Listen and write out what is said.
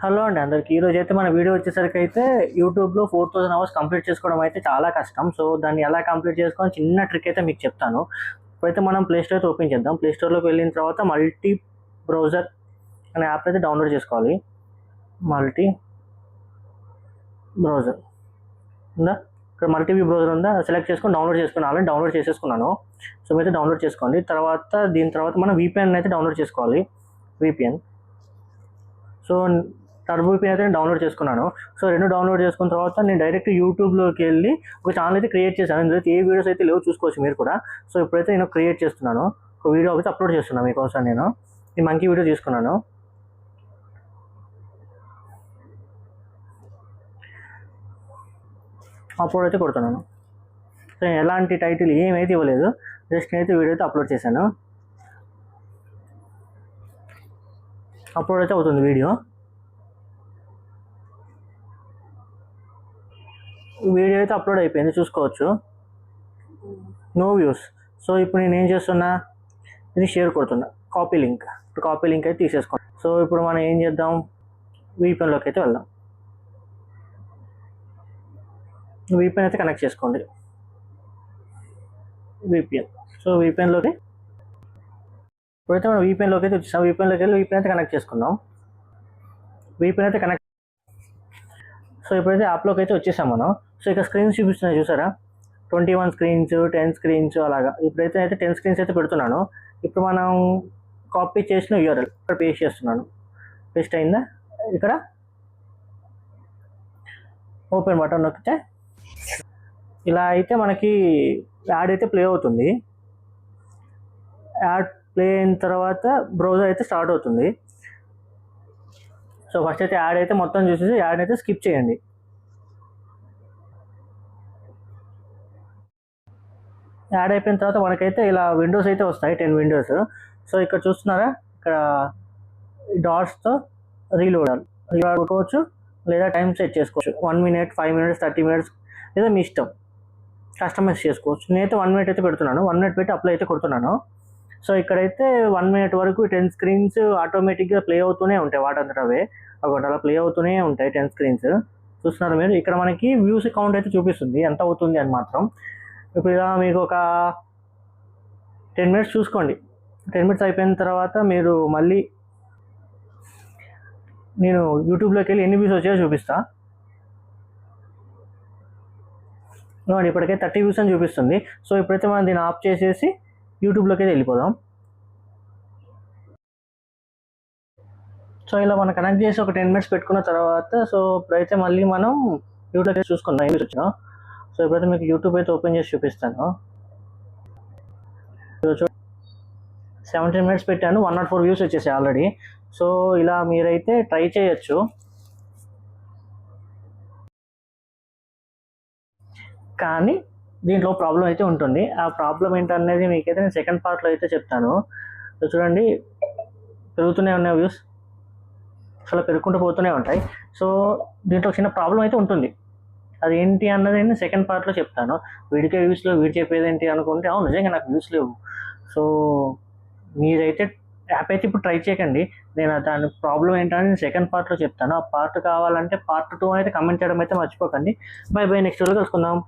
Hello అండి అందరికి. ఈరోజు అయితే మన వీడియో వచ్చేసరికి అయితే యూట్యూబ్లో 4000 అవర్స్ కంప్లీట్ చేసుకోవడం అయితే చాలా కష్టం. సో దాన్ని ఎలా కంప్లీట్ చేసుకోవాలి చిన్న ట్రిక్ అయితే మీకు చెప్తాను. ఇప్పుడైతే మనం ప్లే స్టోర్ అయితే ఓపెన్ చేద్దాం. ప్లే స్టోర్లోకి వెళ్ళిన తర్వాత మల్టీ బ్రౌజర్ అనే యాప్ అయితే డౌన్లోడ్ చేసుకోవాలి. మల్టీ బ్రౌజర్ ఉందా? ఇక్కడ మల్టీ వ్యూ బ్రౌజర్ ఉందా? సెలెక్ట్ చేసుకొని డౌన్లోడ్ చేసుకుని ఆల్రెడీ డౌన్లోడ్ చేసేసుకున్నాను. సో అయితే డౌన్లోడ్ చేసుకోండి. దీని తర్వాత మనం VPN అయితే డౌన్లోడ్ చేసుకోవాలి. VPN. సో టర్బో VPN అయితే నేను డౌన్లోడ్ చేసుకున్నాను. సో రెండు డౌన్లోడ్ చేసుకున్న తర్వాత నేను డైరెక్ట్ యూట్యూబ్లోకి వెళ్ళి ఒక ఛానల్ అయితే క్రియేట్ చేశాను. ఇందులో ఏ వీడియోస్ అయితే లేవు చూసుకోవచ్చు మీరు కూడా. సో ఇప్పుడైతే నేను క్రియేట్ చేస్తున్నాను. ఒక వీడియో అయితే అప్లోడ్ చేస్తున్నాను మీకోసం. నేను ఈ మంకీ వీడియో తీసుకున్నాను. అప్లోడ్ అయితే కొడుతున్నాను. సో ఎలాంటి టైటిల్ ఏమైతే ఇవ్వలేదు, జస్ట్ నేనైతే వీడియో అయితే అప్లోడ్ చేశాను. అప్లోడ్ అయితే అవుతుంది వీడియో అయితే అప్లోడ్ అయిపోయింది, చూసుకోవచ్చు. No views. సో ఇప్పుడు నేను ఏం చేస్తున్నా, ఇది షేర్ కొడుతున్నా. కాపీ లింక్ అయితే తీసేసుకోండి. సో ఇప్పుడు మనం ఏం చేద్దాం, VPNలోకి అయితే వెళ్దాం. VPN అయితే కనెక్ట్ చేసుకోండి. VPN. సో VPNలోకి ఇప్పుడైతే మనం VPNలోకి అయితే వచ్చేసాం. VPNలోకి వెళ్ళి VPN అయితే కనెక్ట్ చేసుకుందాం. VPN అయితే కనెక్ట్. సో ఇప్పుడైతే యాప్లోకి అయితే వచ్చేసాం మనం. సో ఇక్కడ స్క్రీన్స్ చూపిస్తున్నాయి చూసారా, 21 స్క్రీన్స్, 10 స్క్రీన్స్ అలాగా. ఇప్పుడైతే 10 స్క్రీన్స్ అయితే పెడుతున్నాను. ఇప్పుడు మనం కాపీ చేసిన URL ఇక్కడ పేస్ట్ చేస్తున్నాను. పేస్ట్ అయిందా? ఇక్కడ ఓపెన్ బటన్ నొక్కితే ఇలా అయితే మనకి యాడ్ అయితే ప్లే అవుతుంది. యాడ్ ప్లే అయిన తర్వాత బ్రౌజర్ అయితే స్టార్ట్ అవుతుంది. సో ఫస్ట్ అయితే యాడ్ అయితే మొత్తం చూసేసి యాడ్ అయితే స్కిప్ చేయండి. యాడ్ అయిపోయిన తర్వాత మనకైతే ఇలా విండోస్ అయితే వస్తాయి, 10 విండోస్. సో ఇక్కడ చూస్తున్నారా, ఇక్కడ డాట్స్తో రీలోడ్ అనుకోవచ్చు, లేదా టైం సెట్ చేసుకోవచ్చు. 1 minute, 5 minutes, 30 minutes, లేదా మీ ఇష్టం కస్టమైజ్ చేసుకోవచ్చు. నేనైతే 1 minute అయితే పెడుతున్నాను. 1 minute పెట్టి అప్లై అయితే కొడుతున్నాను. సో ఇక్కడైతే 1 minute వరకు 10 స్క్రీన్స్ ఆటోమేటిక్గా ప్లే అవుతూనే ఉంటాయి. వాటంతట అవే ఒకటి అలా ప్లే అవుతూనే ఉంటాయి 10 స్క్రీన్స్. చూస్తున్నారు మీరు. ఇక్కడ మనకి వ్యూస్ కౌంట్ అయితే చూపిస్తుంది ఎంత అవుతుంది అని మాత్రం. ఇప్పుడు ఇలా మీకు ఒక 10 minutes చూసుకోండి. 10 minutes అయిపోయిన తర్వాత మీరు మళ్ళీ నేను యూట్యూబ్లోకి వెళ్ళి ఎన్ని వ్యూస్ వచ్చాయో చూపిస్తా. ఇప్పటికే 30 వ్యూస్ అని చూపిస్తుంది. సో ఇప్పుడైతే మనం దీన్ని ఆఫ్ చేసేసి యూట్యూబ్లోకి అయితే వెళ్ళిపోదాం. సో ఇలా మనం కనెక్ట్ చేసి ఒక 10 minutes పెట్టుకున్న తర్వాత, సో ఇప్పుడైతే మళ్ళీ మనం యూట్యూబ్లోకి చూసుకుందాం ఏమి వచ్చినా. సో ఇప్పుడైతే మీకు యూట్యూబ్ అయితే ఓపెన్ చేసి చూపిస్తాను. 17 minutes పెట్టాను, 104 వ్యూస్ వచ్చేసాయి ఆల్రెడీ. సో ఇలా మీరైతే ట్రై చేయొచ్చు. కానీ దీంట్లో ప్రాబ్లం అయితే ఉంటుంది. ఆ ప్రాబ్లం ఏంటనేది మీకైతే నేను సెకండ్ పార్ట్లో అయితే చెప్తాను. సో చూడండి, పెరుగుతూనే ఉన్నాయి వ్యూస్, అసలు పెరుగుకుంటూ పోతూనే ఉంటాయి. సో దీంట్లో చిన్న ప్రాబ్లం అయితే ఉంటుంది. అది ఏంటి అన్నది నేను సెకండ్ పార్ట్లో చెప్తాను. వీడికే వ్యూస్ లేవు, వీడి చెప్పేది ఏంటి అనుకుంటే, అవును నిజంగా నాకు వ్యూస్ లేవు. సో మీరైతే యాప్ అయితే ఇప్పుడు ట్రై చేయకండి. నేను దాని ప్రాబ్లం ఏంటని నేను సెకండ్ పార్ట్లో చెప్తాను. ఆ పార్ట్ కావాలంటే పార్ట్ 2 అయితే కమెంట్ చేయడం అయితే మర్చిపోకండి. బై బై, నెక్స్ట్ వీడియో కలుసుకుందాం.